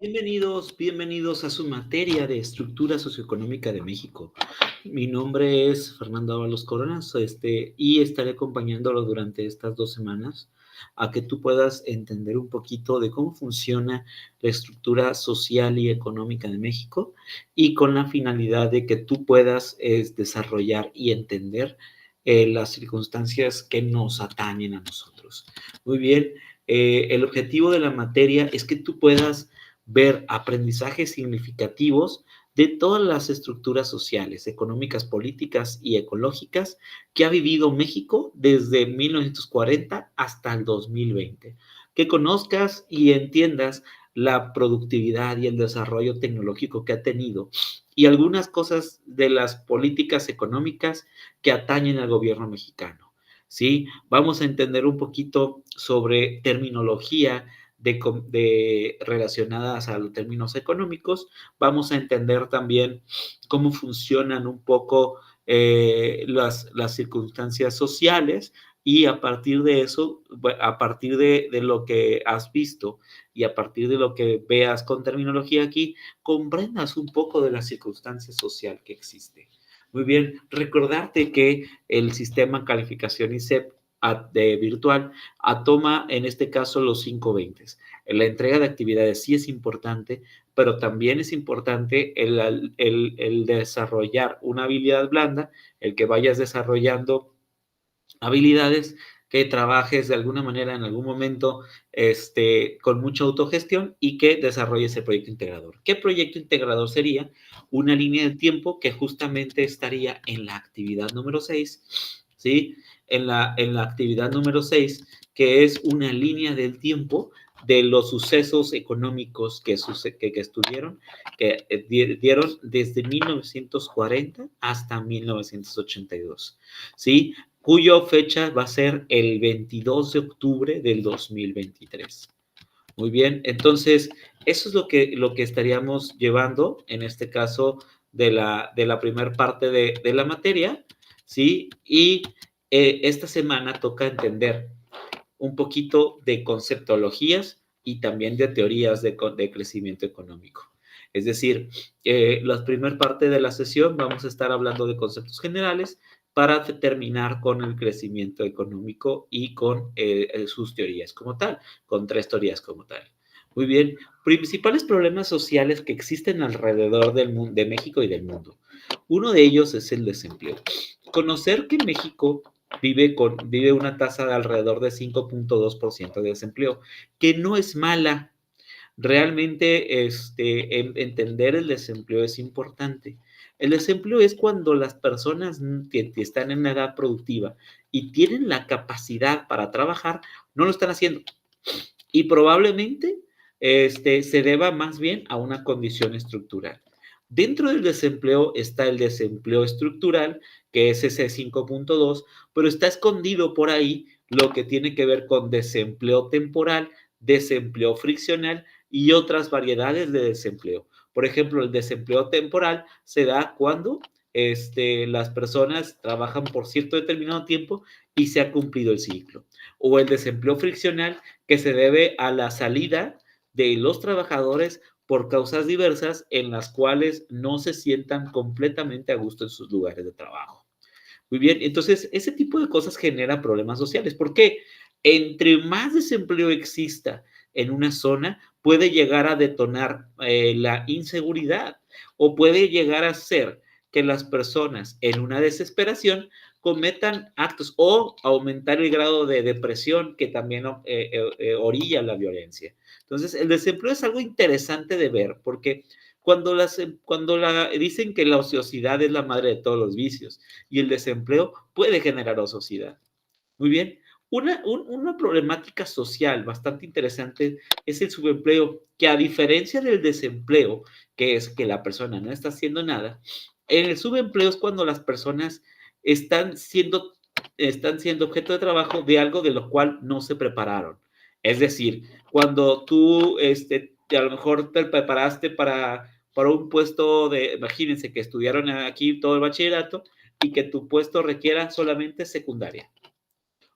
Bienvenidos a su materia de estructura socioeconómica de México. Mi nombre es Fernando Ábalos Coronas, y estaré acompañándolo durante estas 2 semanas a que tú puedas entender un poquito de cómo funciona la estructura social y económica de México, y con la finalidad de que tú puedas, desarrollar y entender, las circunstancias que nos atañen a nosotros. Muy bien, el objetivo de la materia es que tú puedas ver aprendizajes significativos de todas las estructuras sociales, económicas, políticas y ecológicas que ha vivido México desde 1940 hasta el 2020. Que conozcas y entiendas la productividad y el desarrollo tecnológico que ha tenido y algunas cosas de las políticas económicas que atañen al gobierno mexicano. ¿Sí? Vamos a entender un poquito sobre terminología relacionadas a los términos económicos. Vamos a entender también cómo funcionan un poco las circunstancias sociales, y a partir de eso, a partir de lo que has visto y a partir de lo que veas con terminología aquí, comprendas un poco de la circunstancia social que existe. Muy bien, recordarte que el sistema calificación ICEP de virtual toma en este caso los 520. La entrega de actividades sí es importante, pero también es importante el desarrollar una habilidad blanda, el que vayas desarrollando habilidades, que trabajes de alguna manera en algún momento con mucha autogestión y que desarrolles el proyecto integrador. ¿Qué proyecto integrador sería? Una línea de tiempo que justamente estaría en la actividad número 6, ¿sí? En la actividad número 6, que es una línea del tiempo de los sucesos económicos que estuvieron, que dieron desde 1940 hasta 1982, ¿sí? Cuyo fecha va a ser el 22 de octubre del 2023. Muy bien, entonces eso es lo que estaríamos llevando en este caso de la primera parte de la materia, ¿sí? Y esta semana toca entender un poquito de conceptologías y también de teorías de crecimiento económico. Es decir, la primera parte de la sesión vamos a estar hablando de conceptos generales para terminar con el crecimiento económico y con sus teorías como tal, con 3 teorías como tal. Muy bien, principales problemas sociales que existen alrededor del mundo, de México y del mundo. Uno de ellos es el desempleo. Conocer que México vive una tasa de alrededor de 5.2% de desempleo, que no es mala. Realmente, entender el desempleo es importante. El desempleo es cuando las personas que están en edad productiva y tienen la capacidad para trabajar, no lo están haciendo. Y probablemente se deba más bien a una condición estructural. Dentro del desempleo está el desempleo estructural, que es ese 5.2, pero está escondido por ahí lo que tiene que ver con desempleo temporal, desempleo friccional y otras variedades de desempleo. Por ejemplo, el desempleo temporal se da cuando las personas trabajan por cierto determinado tiempo y se ha cumplido el ciclo. O el desempleo friccional, que se debe a la salida de los trabajadores por causas diversas en las cuales no se sientan completamente a gusto en sus lugares de trabajo. Muy bien, entonces ese tipo de cosas genera problemas sociales. ¿Por qué? Entre más desempleo exista en una zona, puede llegar a detonar la inseguridad, o puede llegar a ser que las personas en una desesperación cometan actos o aumentar el grado de depresión que también orilla la violencia. Entonces, el desempleo es algo interesante de ver porque dicen que la ociosidad es la madre de todos los vicios, y el desempleo puede generar ociosidad. Muy bien. Una problemática social bastante interesante es el subempleo, que a diferencia del desempleo, que es que la persona no está haciendo nada, en el subempleo es cuando las personas están siendo, están siendo objeto de trabajo de algo de lo cual no se prepararon. Es decir, cuando tú a lo mejor te preparaste para un puesto imagínense que estudiaron aquí todo el bachillerato y que tu puesto requiera solamente secundaria,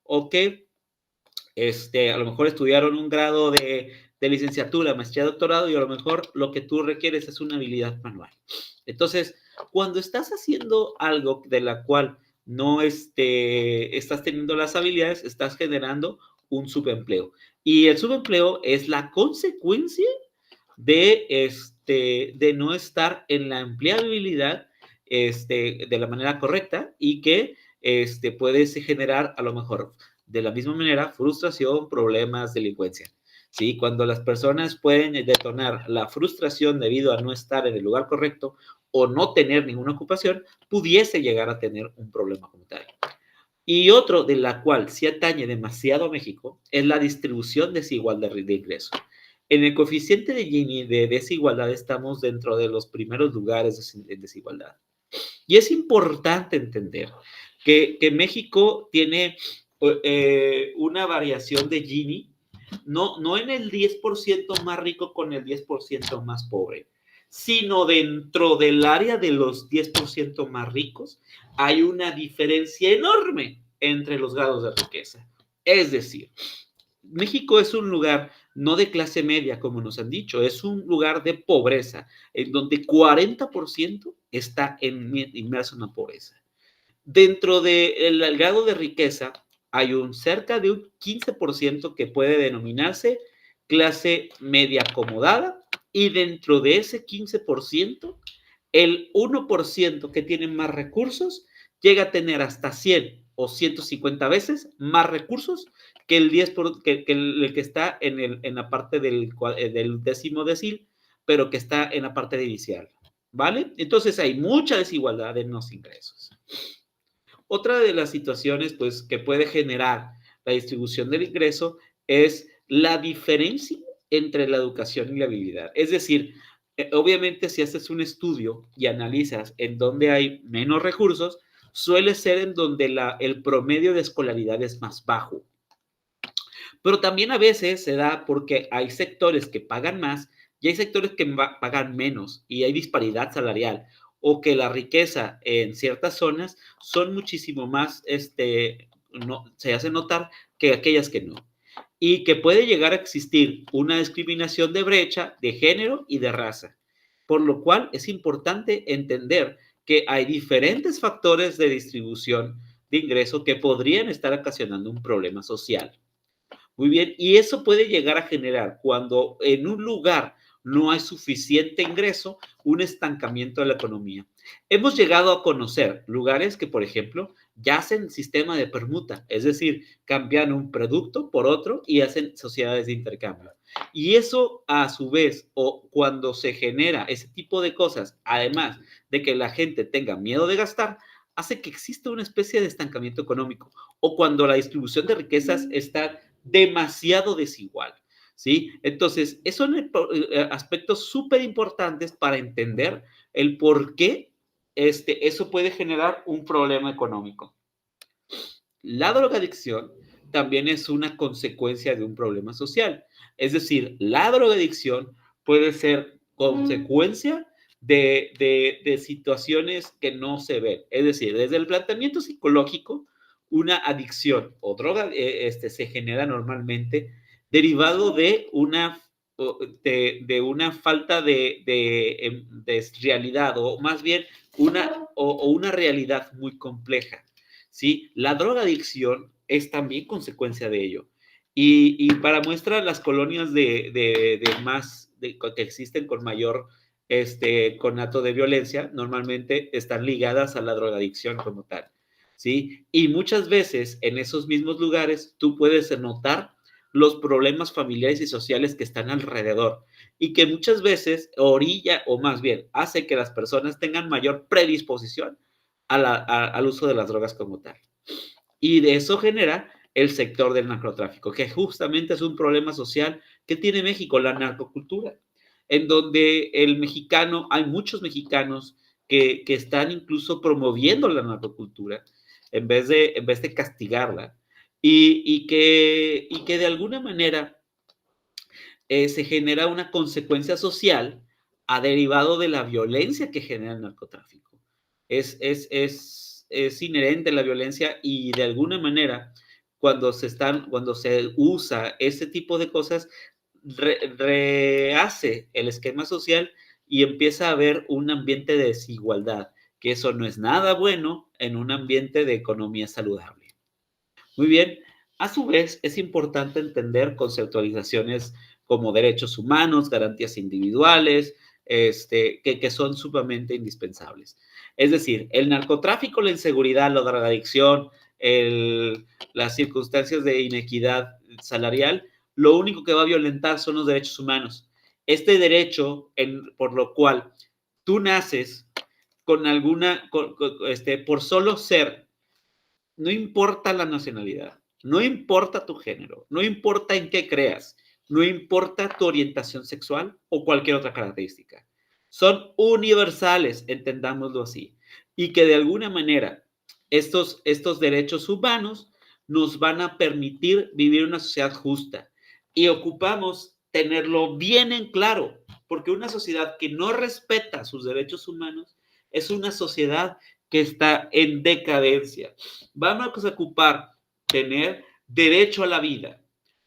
o que a lo mejor estudiaron un grado de licenciatura, maestría, doctorado, y a lo mejor lo que tú requieres es una habilidad manual. Entonces, cuando estás haciendo algo de la cual no estás teniendo las habilidades, estás generando un subempleo. Y el subempleo es la consecuencia de no estar en la empleabilidad de la manera correcta y que puedes generar a lo mejor de la misma manera frustración, problemas, delincuencia. ¿Sí? Cuando las personas pueden detonar la frustración debido a no estar en el lugar correcto o no tener ninguna ocupación, pudiese llegar a tener un problema como tal. Y otro de la cual sí atañe demasiado a México es la distribución desigual de ingresos. En el coeficiente de Gini de desigualdad estamos dentro de los primeros lugares de desigualdad. Y es importante entender que México tiene una variación de Gini, no en el 10% más rico con el 10% más pobre, sino dentro del área de los 10% más ricos hay una diferencia enorme entre los grados de riqueza. Es decir, México es un lugar no de clase media, como nos han dicho, es un lugar de pobreza, en donde 40% está inmerso en la pobreza. Dentro del grado de riqueza hay cerca de un 15% que puede denominarse clase media acomodada, y dentro de ese 15%, el 1% que tiene más recursos llega a tener hasta 100 o 150 veces más recursos que el 10 que está en la parte del décimo decil, pero que está en la parte inicial, ¿vale? Entonces hay mucha desigualdad en los ingresos. Otra de las situaciones, pues, que puede generar la distribución del ingreso es la diferencia entre la educación y la habilidad. Es decir, obviamente si haces un estudio y analizas en dónde hay menos recursos, suele ser en donde el promedio de escolaridad es más bajo. Pero también a veces se da porque hay sectores que pagan más y hay sectores que pagan menos y hay disparidad salarial, o que la riqueza en ciertas zonas son muchísimo más, se hace notar que aquellas que no. Y que puede llegar a existir una discriminación de brecha de género y de raza, por lo cual es importante entender que hay diferentes factores de distribución de ingreso que podrían estar ocasionando un problema social. Muy bien, y eso puede llegar a generar, cuando en un lugar no hay suficiente ingreso, un estancamiento de la economía. Hemos llegado a conocer lugares que, por ejemplo, ya hacen sistema de permuta, es decir, cambian un producto por otro y hacen sociedades de intercambio. Y eso, a su vez, o cuando se genera ese tipo de cosas, además de que la gente tenga miedo de gastar, hace que exista una especie de estancamiento económico. O cuando la distribución de riquezas está demasiado desigual, ¿sí? Entonces, esos son aspectos súper importantes para entender el por qué eso puede generar un problema económico. La drogadicción también es una consecuencia de un problema social. Es decir, la drogadicción puede ser consecuencia de situaciones que no se ven. Es decir, desde el planteamiento psicológico, una adicción o droga se genera normalmente derivado de una falta de realidad, o más bien una realidad muy compleja. ¿Sí? La drogadicción es también consecuencia de ello. Y para muestra, las colonias que existen con mayor conato de violencia normalmente están ligadas a la drogadicción como tal, ¿sí? Y muchas veces en esos mismos lugares tú puedes notar los problemas familiares y sociales que están alrededor, y que muchas veces orilla, o más bien hace que las personas tengan mayor predisposición al uso de las drogas como tal. Y de eso genera el sector del narcotráfico, que justamente es un problema social que tiene México, la narcocultura, en donde hay muchos mexicanos que están incluso promoviendo la narcocultura en vez de castigarla, y que de alguna manera se genera una consecuencia social a derivado de la violencia que genera el narcotráfico. Es inherente la violencia, y de alguna manera, cuando se usa ese tipo de cosas, rehace el esquema social y empieza a haber un ambiente de desigualdad, que eso no es nada bueno en un ambiente de economía saludable. Muy bien, a su vez es importante entender conceptualizaciones como derechos humanos, garantías individuales, que son sumamente indispensables. Es decir, el narcotráfico, la inseguridad, la drogadicción, las circunstancias de inequidad salarial, lo único que va a violentar son los derechos humanos. Este derecho por lo cual tú naces con por solo ser, no importa la nacionalidad, no importa tu género, no importa en qué creas, no importa tu orientación sexual o cualquier otra característica. Son universales, entendámoslo así. Y que de alguna manera estos derechos humanos nos van a permitir vivir una sociedad justa. Y ocupamos tenerlo bien en claro, porque una sociedad que no respeta sus derechos humanos es una sociedad que está en decadencia. Vamos a ocupar tener derecho a la vida,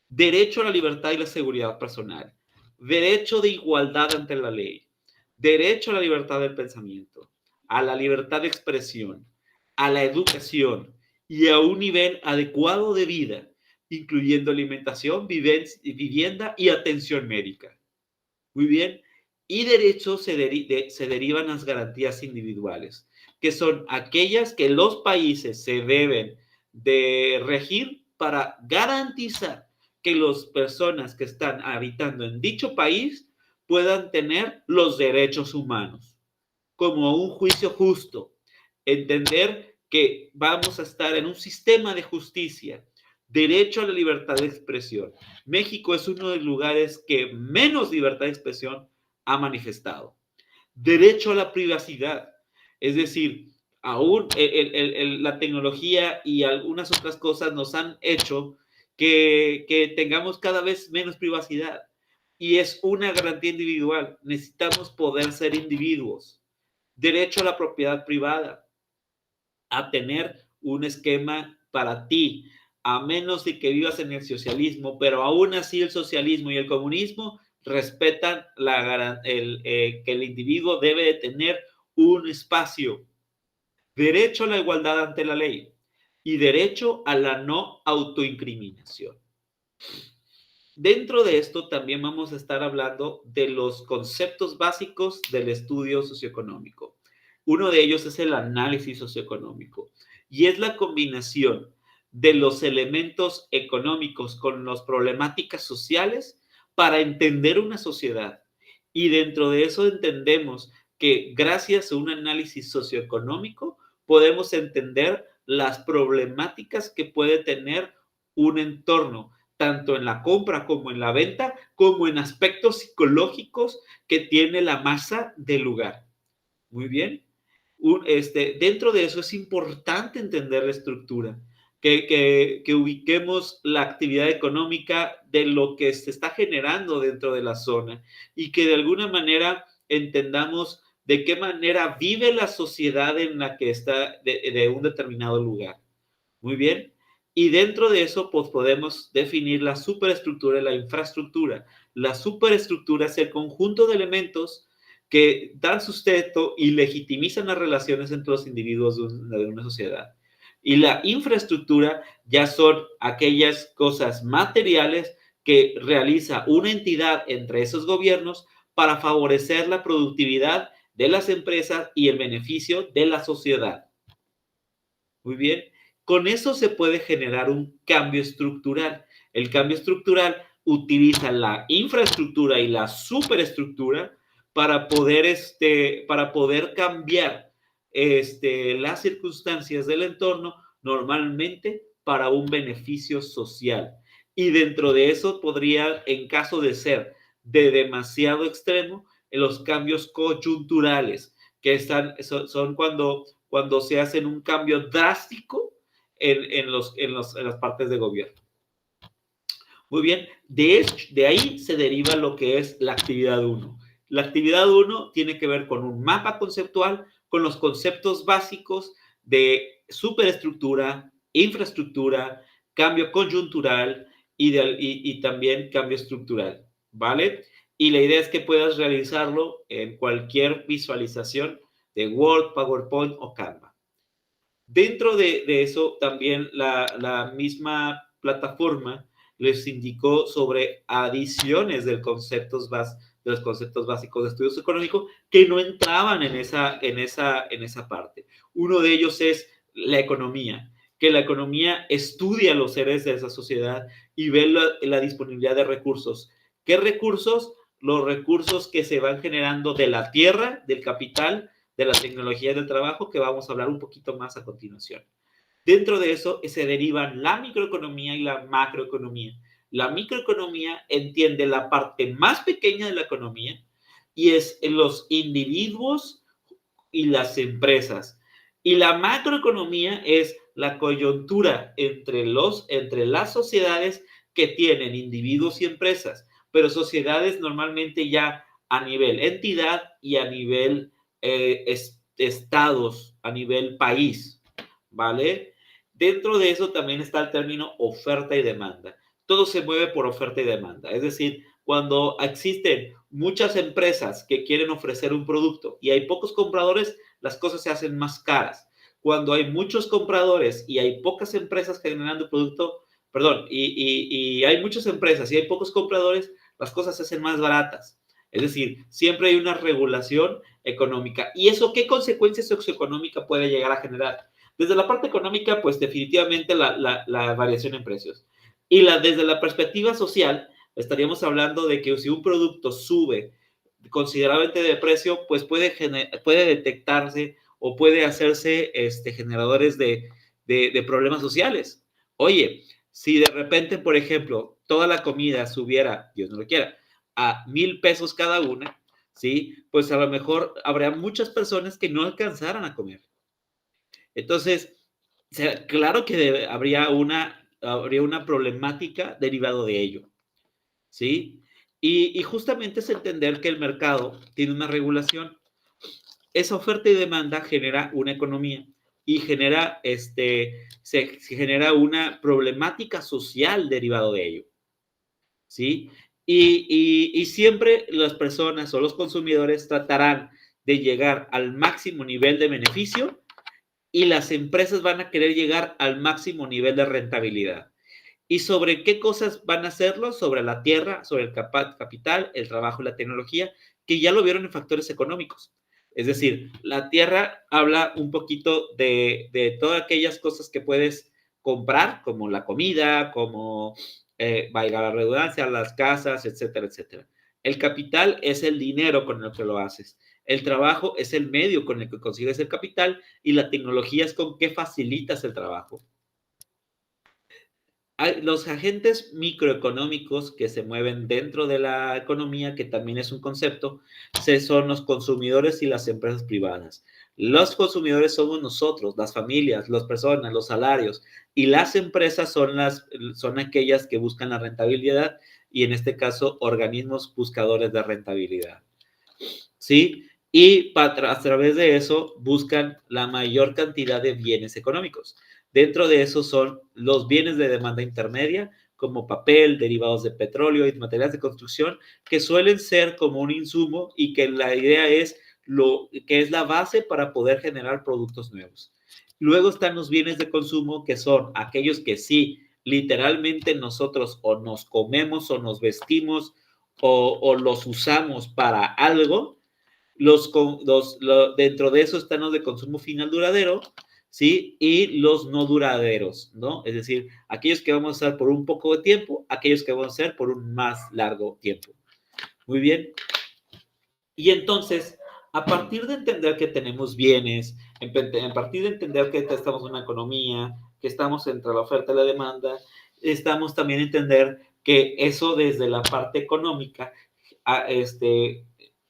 derecho a la libertad y la seguridad personal, derecho de igualdad ante la ley, derecho a la libertad del pensamiento, a la libertad de expresión, a la educación y a un nivel adecuado de vida, incluyendo alimentación, vivienda y atención médica. Muy bien. Y derechos se derivan las garantías individuales, que son aquellas que los países se deben de regir para garantizar que las personas que están habitando en dicho país puedan tener los derechos humanos, como un juicio justo, entender que vamos a estar en un sistema de justicia, derecho a la libertad de expresión. México es uno de los lugares que menos libertad de expresión ha manifestado. Derecho a la privacidad, es decir, aún la tecnología y algunas otras cosas nos han hecho que tengamos cada vez menos privacidad. Y es una garantía individual. Necesitamos poder ser individuos. Derecho a la propiedad privada, a tener un esquema para ti, a menos de que vivas en el socialismo, pero aún así el socialismo y el comunismo respetan que el individuo debe de tener un espacio. Derecho a la igualdad ante la ley y derecho a la no autoincriminación. Dentro de esto también vamos a estar hablando de los conceptos básicos del estudio socioeconómico. Uno de ellos es el análisis socioeconómico y es la combinación de los elementos económicos con las problemáticas sociales para entender una sociedad. Y dentro de eso entendemos que gracias a un análisis socioeconómico podemos entender las problemáticas que puede tener un entorno, tanto en la compra como en la venta, como en aspectos psicológicos que tiene la masa del lugar. Muy bien. Dentro de eso es importante entender la estructura, que ubiquemos la actividad económica de lo que se está generando dentro de la zona y que de alguna manera entendamos de qué manera vive la sociedad en la que está de un determinado lugar. Muy bien. Y dentro de eso, pues podemos definir la superestructura y la infraestructura. La superestructura es el conjunto de elementos que dan sustento y legitimizan las relaciones entre los individuos de una sociedad. Y la infraestructura ya son aquellas cosas materiales que realiza una entidad entre esos gobiernos para favorecer la productividad de las empresas y el beneficio de la sociedad. Muy bien. Con eso se puede generar un cambio estructural. El cambio estructural utiliza la infraestructura y la superestructura para poder cambiar las circunstancias del entorno, normalmente para un beneficio social. Y dentro de eso podría, en caso de ser de demasiado extremo, los cambios coyunturales, que son cuando se hacen un cambio drástico en las partes de gobierno. Muy bien, de ahí se deriva lo que es la actividad 1. La actividad 1 tiene que ver con un mapa conceptual, con los conceptos básicos de superestructura, infraestructura, cambio coyuntural y también cambio estructural. ¿vale? Y la idea es que puedas realizarlo en cualquier visualización de Word, PowerPoint o Canva. Dentro de eso, también la misma plataforma les indicó sobre adiciones de los conceptos básicos de estudios económicos que no entraban en esa parte. Uno de ellos es la economía, que la economía estudia los seres de esa sociedad y ve la disponibilidad de recursos. ¿Qué recursos? Los recursos que se van generando de la tierra, del capital, de la tecnología del trabajo, que vamos a hablar un poquito más a continuación. Dentro de eso se derivan la microeconomía y la macroeconomía. La microeconomía entiende la parte más pequeña de la economía y es en los individuos y las empresas. Y la macroeconomía es la coyuntura entre las sociedades que tienen individuos y empresas, pero sociedades normalmente ya a nivel entidad y a nivel estados, a nivel país, ¿vale? Dentro de eso también está el término oferta y demanda. Todo se mueve por oferta y demanda. Es decir, cuando existen muchas empresas que quieren ofrecer un producto y hay pocos compradores, las cosas se hacen más caras. Cuando hay muchos compradores y hay pocas empresas generando producto, perdón, y hay muchas empresas y hay pocos compradores, las cosas se hacen más baratas. Es decir, siempre hay una regulación económica. ¿Y eso qué consecuencias socioeconómicas puede llegar a generar? Desde la parte económica, pues definitivamente la variación en precios. Y desde la perspectiva social, estaríamos hablando de que si un producto sube considerablemente de precio, pues puede detectarse o puede hacerse generadores de problemas sociales. Oye, si de repente, por ejemplo, toda la comida subiera, Dios no lo quiera, a 1,000 pesos cada una, ¿sí? Pues a lo mejor habrá muchas personas que no alcanzaran a comer. Entonces, o sea, claro que habría una problemática derivado de ello, ¿sí? Y justamente es entender que el mercado tiene una regulación. Esa oferta y demanda genera una economía y se genera una problemática social derivado de ello, ¿sí? Y siempre las personas o los consumidores tratarán de llegar al máximo nivel de beneficio y las empresas van a querer llegar al máximo nivel de rentabilidad. ¿Y sobre qué cosas van a hacerlo? Sobre la tierra, sobre el capital, el trabajo y la tecnología, que ya lo vieron en factores económicos. Es decir, la tierra habla un poquito de todas aquellas cosas que puedes comprar, como la comida, como, valga la redundancia, las casas, etcétera, etcétera. El capital es el dinero con el que lo haces. El trabajo es el medio con el que consigues el capital y la tecnología es con que facilitas el trabajo. Hay los agentes microeconómicos que se mueven dentro de la economía, que también es un concepto, son los consumidores y las empresas privadas. Los consumidores somos nosotros, las familias, las personas, los salarios, y las empresas son aquellas que buscan la rentabilidad y en este caso organismos buscadores de rentabilidad. ¿Sí? Y a través de eso buscan la mayor cantidad de bienes económicos. Dentro de eso son los bienes de demanda intermedia, como papel, derivados de petróleo y materiales de construcción, que suelen ser como un insumo y que la idea es lo que es la base para poder generar productos nuevos. Luego están los bienes de consumo, que son aquellos que sí, literalmente nosotros o nos comemos o nos vestimos o los usamos para algo, dentro de eso están los de consumo final duradero, ¿sí? Y los no duraderos, ¿no? Es decir, aquellos que vamos a usar por un poco de tiempo, aquellos que vamos a hacer por un más largo tiempo. Muy bien. Y entonces, a partir de entender que tenemos bienes, a partir de entender que estamos en una economía, que estamos entre la oferta y la demanda, estamos también a entender que eso desde la parte económica,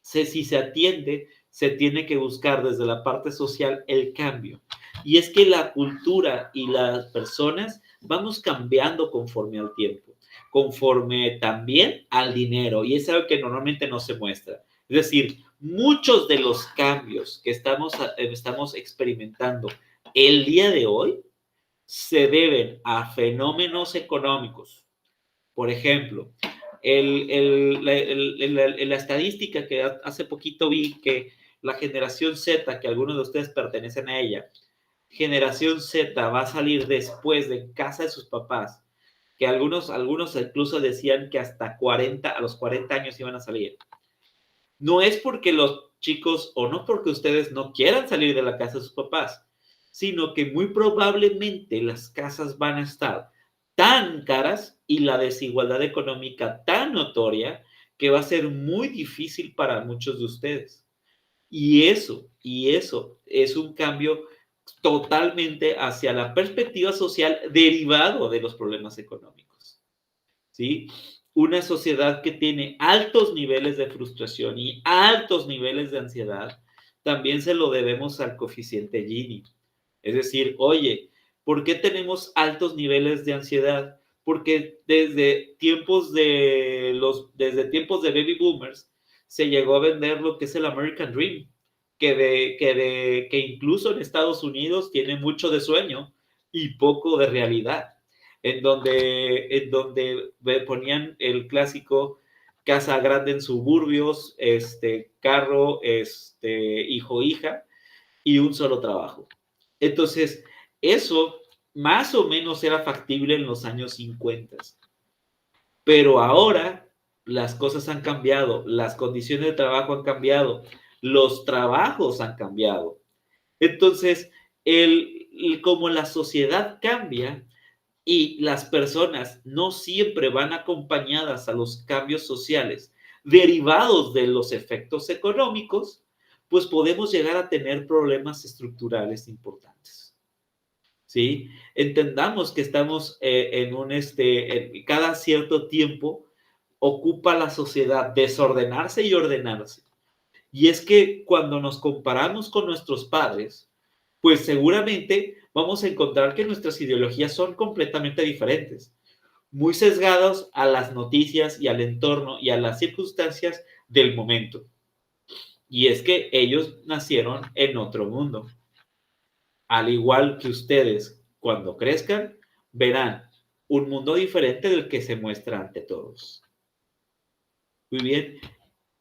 si se atiende, se tiene que buscar desde la parte social el cambio. Y es que la cultura y las personas vamos cambiando conforme al tiempo, conforme también al dinero, y es algo que normalmente no se muestra. Es decir, muchos de los cambios que estamos experimentando el día de hoy se deben a fenómenos económicos. Por ejemplo, La estadística que hace poquito vi que la generación Z, que algunos de ustedes pertenecen a ella, generación Z va a salir después de casa de sus papás, que algunos incluso decían que hasta 40, a los 40 años iban a salir. No es porque los chicos o no porque ustedes no quieran salir de la casa de sus papás, sino que muy probablemente las casas van a estar tan caras y la desigualdad económica tan notoria que va a ser muy difícil para muchos de ustedes. Y eso es un cambio totalmente hacia la perspectiva social derivado de los problemas económicos, ¿sí? Una sociedad que tiene altos niveles de frustración y altos niveles de ansiedad, también se lo debemos al coeficiente Gini. Es decir, oye, ¿por qué tenemos altos niveles de ansiedad? Porque desde tiempos de baby boomers se llegó a vender lo que es el American Dream, que incluso en Estados Unidos tiene mucho de sueño y poco de realidad, en donde ponían el clásico casa grande en suburbios, carro, hijo, hija y un solo trabajo. Entonces, eso más o menos era factible en los años 50, pero ahora las cosas han cambiado, las condiciones de trabajo han cambiado, los trabajos han cambiado. Entonces, como la sociedad cambia y las personas no siempre van acompañadas a los cambios sociales derivados de los efectos económicos, pues podemos llegar a tener problemas estructurales importantes. ¿Sí? Entendamos que estamos cada cierto tiempo ocupa la sociedad desordenarse y ordenarse. Y es que cuando nos comparamos con nuestros padres, pues seguramente vamos a encontrar que nuestras ideologías son completamente diferentes, muy sesgados a las noticias y al entorno y a las circunstancias del momento. Y es que ellos nacieron en otro mundo. Al igual que ustedes, cuando crezcan, verán un mundo diferente del que se muestra ante todos. Muy bien.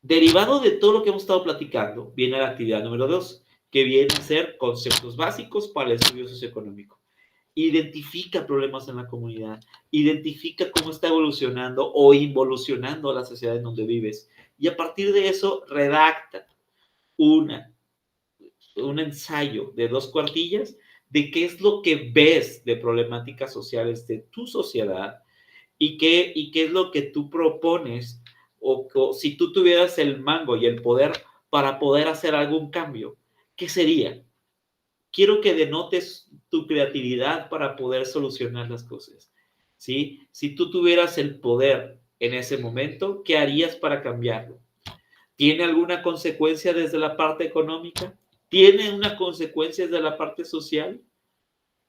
Derivado de todo lo que hemos estado platicando, viene la actividad número 2, que viene a ser conceptos básicos para el estudio socioeconómico. Identifica problemas en la comunidad, identifica cómo está evolucionando o involucionando la sociedad en donde vives. Y a partir de eso, redacta un ensayo de 2 cuartillas de qué es lo que ves de problemáticas sociales de tu sociedad y qué es lo que tú propones o si tú tuvieras el mango y el poder para poder hacer algún cambio, ¿qué sería? Quiero que denotes tu creatividad para poder solucionar las cosas, ¿sí? Si tú tuvieras el poder en ese momento, ¿qué harías para cambiarlo? ¿Tiene alguna consecuencia desde la parte económica? ¿Tiene una consecuencia desde la parte social?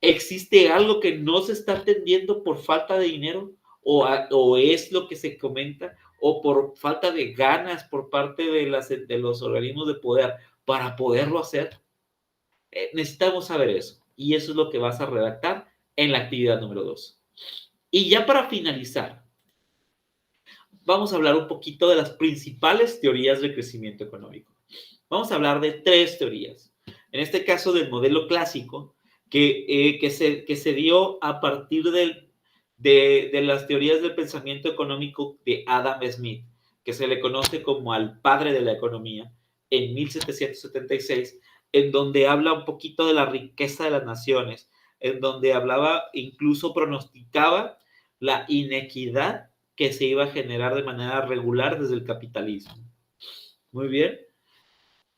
¿Existe algo que no se está atendiendo por falta de dinero? ¿O es lo que se comenta? ¿O por falta de ganas por parte de los organismos de poder para poderlo hacer? Necesitamos saber eso. Y eso es lo que vas a redactar en la actividad número 2. Y ya para finalizar, vamos a hablar un poquito de las principales teorías del crecimiento económico. Vamos a hablar de 3 teorías. En este caso del modelo clásico, que se dio a partir de las teorías del pensamiento económico de Adam Smith, que se le conoce como al padre de la economía, en 1776, en donde habla un poquito de la riqueza de las naciones, en donde hablaba, incluso pronosticaba la inequidad que se iba a generar de manera regular desde el capitalismo. Muy bien.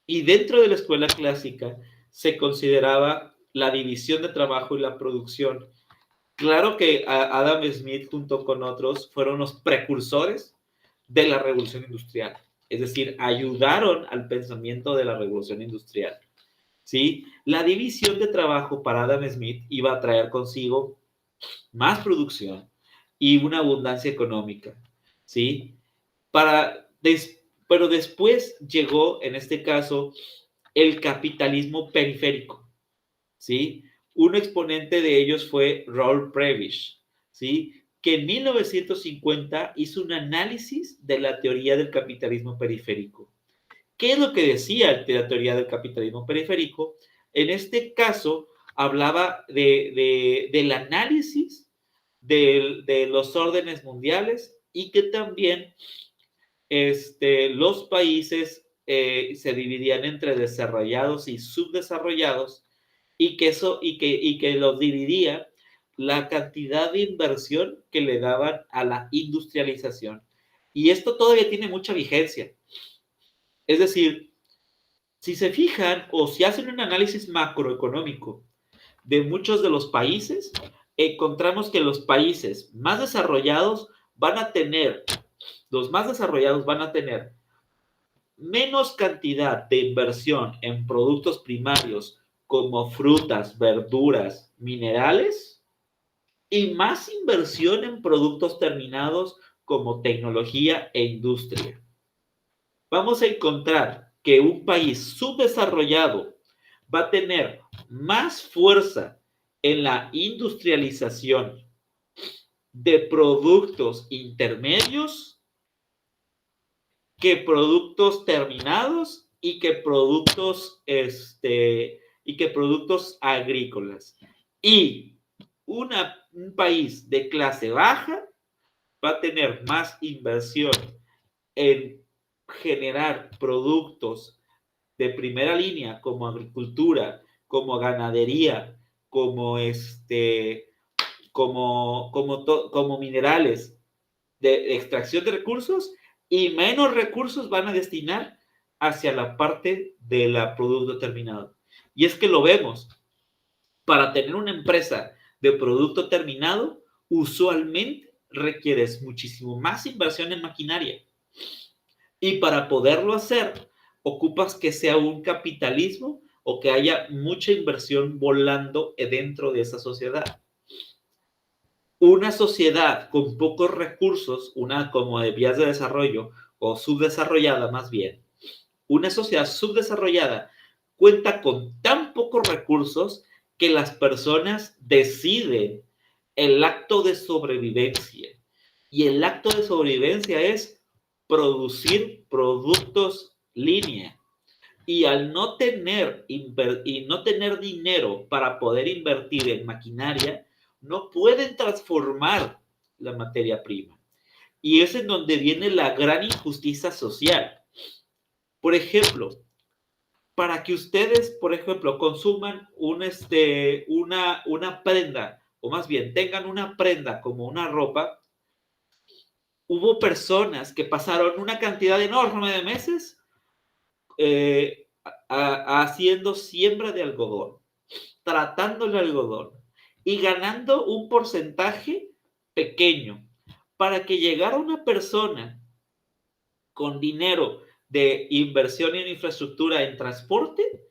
Y dentro de la escuela clásica se consideraba la división de trabajo y la producción. Claro que Adam Smith junto con otros fueron los precursores de la revolución industrial, es decir, ayudaron al pensamiento de la revolución industrial. ¿Sí? La división de trabajo para Adam Smith iba a traer consigo más producción y una abundancia económica. ¿Sí? Pero después llegó, en este caso, el capitalismo periférico, ¿sí? Un exponente de ellos fue Raoul Prebisch, ¿sí? que en 1950 hizo un análisis de la teoría del capitalismo periférico. ¿Qué es lo que decía la teoría del capitalismo periférico? En este caso, hablaba del análisis de los órdenes mundiales y que también los países se dividían entre desarrollados y subdesarrollados y que los dividía la cantidad de inversión que le daban a la industrialización. Y esto todavía tiene mucha vigencia. Es decir, si se fijan o si hacen un análisis macroeconómico de muchos de los países, encontramos que los países más desarrollados van a tener, los más desarrollados van a tener menos cantidad de inversión en productos primarios como frutas, verduras, minerales, y más inversión en productos terminados como tecnología e industria. Vamos a encontrar que un país subdesarrollado va a tener más fuerza en la industrialización de productos intermedios que productos terminados y que productos agrícolas. Y un país de clase baja va a tener más inversión en generar productos de primera línea como agricultura, como ganadería, como minerales de extracción de recursos, y menos recursos van a destinar hacia la parte del producto terminado. Y es que lo vemos, para tener una empresa de producto terminado, usualmente requieres muchísimo más inversión en maquinaria. Y para poderlo hacer, ocupas que sea un capitalismo o que haya mucha inversión volando dentro de esa sociedad. Una sociedad con pocos recursos, una como de vías de desarrollo o subdesarrollada más bien, una sociedad subdesarrollada cuenta con tan pocos recursos que las personas deciden el acto de sobrevivencia. Y el acto de sobrevivencia es producir productos línea. Y al no tener dinero para poder invertir en maquinaria, no pueden transformar la materia prima. Y es en donde viene la gran injusticia social. Por ejemplo, para que ustedes, por ejemplo, consuman una prenda, o más bien tengan una prenda como una ropa, hubo personas que pasaron una cantidad enorme de meses haciendo siembra de algodón, tratando el algodón y ganando un porcentaje pequeño para que llegara una persona con dinero de inversión en infraestructura en transporte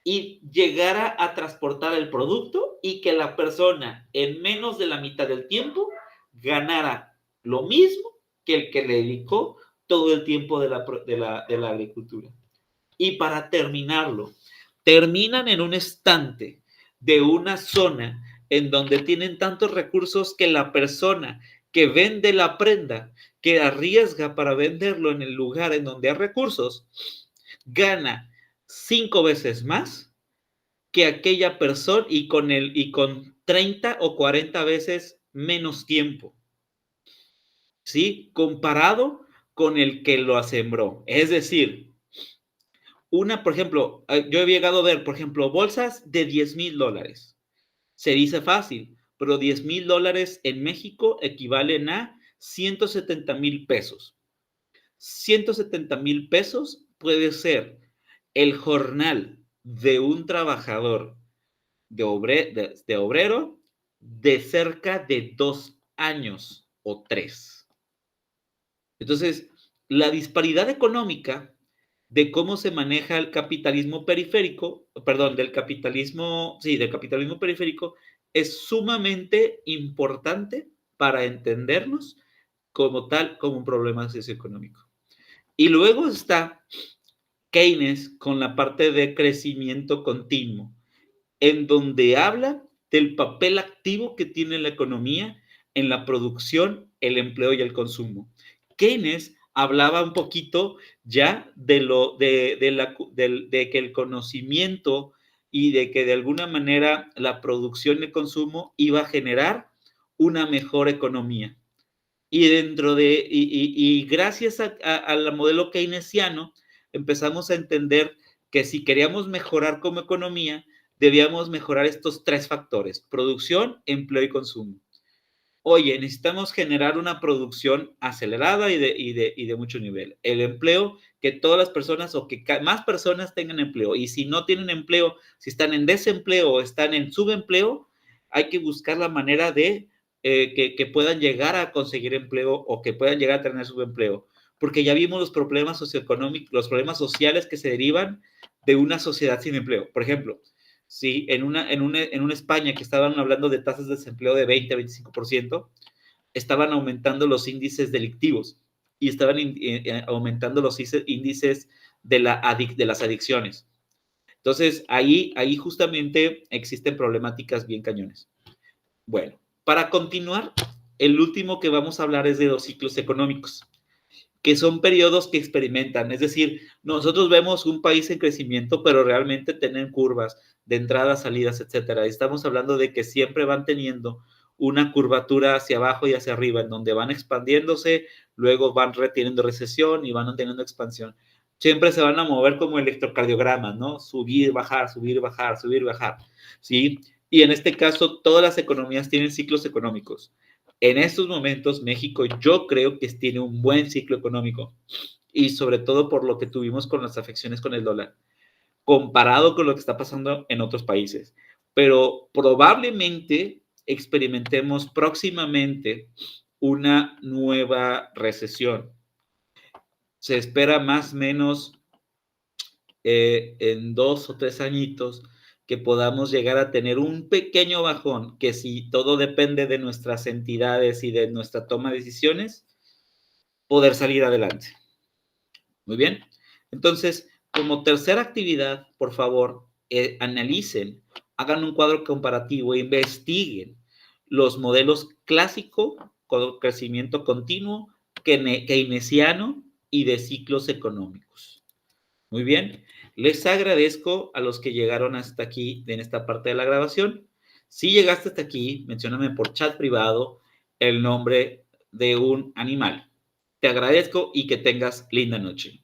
y llegara a transportar el producto y que la persona en menos de la mitad del tiempo ganara lo mismo que el que le dedicó todo el tiempo de la agricultura. Y para terminarlo, terminan en un estante de una zona en donde tienen tantos recursos que la persona que vende la prenda, que arriesga para venderlo en el lugar en donde hay recursos, gana 5 veces más que aquella persona y con 30 o 40 veces menos tiempo, ¿sí? Comparado con el que lo sembró. Es decir, por ejemplo, yo he llegado a ver, por ejemplo, bolsas de $10,000. Se dice fácil, pero $10,000 en México equivalen a 170,000 pesos. 170,000 pesos puede ser el jornal de un trabajador de obrero de cerca de 2 años o 3. Entonces, la disparidad económica de cómo se maneja el capitalismo periférico, perdón, del capitalismo periférico, es sumamente importante para entendernos como tal, como un problema socioeconómico. Y luego está Keynes con la parte de crecimiento continuo, en donde habla del papel activo que tiene la economía en la producción, el empleo y el consumo. Keynes hablaba un poquito ya de que el conocimiento y de que de alguna manera la producción y el consumo iba a generar una mejor economía. Y dentro de, y gracias al modelo keynesiano, empezamos a entender que si queríamos mejorar como economía, debíamos mejorar estos tres factores: producción, empleo y consumo. Oye, necesitamos generar una producción acelerada y de mucho nivel. El empleo, que todas las personas o que más personas tengan empleo. Y si no tienen empleo, si están en desempleo o están en subempleo, hay que buscar la manera de que puedan llegar a conseguir empleo o que puedan llegar a tener subempleo. Porque ya vimos los problemas socioeconómicos, los problemas sociales que se derivan de una sociedad sin empleo. Por ejemplo, sí, en una España que estaban hablando de tasas de desempleo de 20 a 25%, estaban aumentando los índices delictivos y estaban aumentando los índices de las adicciones. Entonces, ahí justamente existen problemáticas bien cañones. Bueno, para continuar, el último que vamos a hablar es de los ciclos económicos, que son periodos que experimentan. Es decir, nosotros vemos un país en crecimiento, pero realmente tienen curvas de entradas, salidas, etcétera. Estamos hablando de que siempre van teniendo una curvatura hacia abajo y hacia arriba, en donde van expandiéndose, luego van reteniendo recesión y van teniendo expansión. Siempre se van a mover como electrocardiogramas, ¿no? Subir, bajar, subir, bajar, subir, bajar, ¿sí? Y en este caso, todas las economías tienen ciclos económicos. En estos momentos, México yo creo que tiene un buen ciclo económico y sobre todo por lo que tuvimos con las afecciones con el dólar, comparado con lo que está pasando en otros países. Pero probablemente experimentemos próximamente una nueva recesión. Se espera más o menos en 2 o 3 añitos que podamos llegar a tener un pequeño bajón, que si todo depende de nuestras entidades y de nuestra toma de decisiones, poder salir adelante. Muy bien. Entonces, como tercera actividad, por favor, analicen, hagan un cuadro comparativo, investiguen los modelos clásico, con crecimiento continuo, keynesiano y de ciclos económicos. Muy bien. Les agradezco a los que llegaron hasta aquí en esta parte de la grabación. Si llegaste hasta aquí, mencióname por chat privado el nombre de un animal. Te agradezco y que tengas linda noche.